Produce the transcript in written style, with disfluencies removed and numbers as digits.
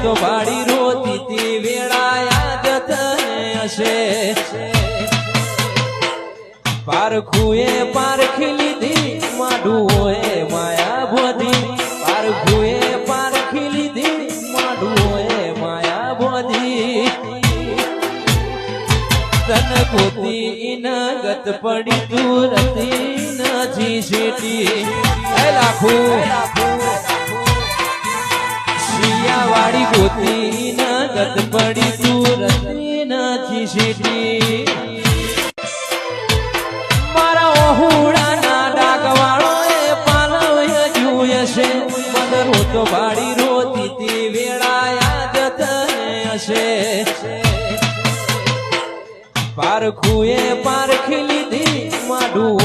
તો ભાડી રોતી તી વેળા યાદ તને હશે પારખુએ પારખી લીધી માડુઓએ માયા બોધી પારખુએ પારખી લીધી માડુઓએ માયા બોધી તન ગોતી ઇનગત પડી તું રતી નથી શેટી એ લાખો શિયાવાળી ગોતી ઇનગત પડી તું રતી નથી શેટી મારા ઓહુડાના ડાકવાળો એ પાલવ જોયશે મદરો તો ભાડી રોતી તી વેળા યાદ તને હશે પારખુએ પારખી લીધી માડું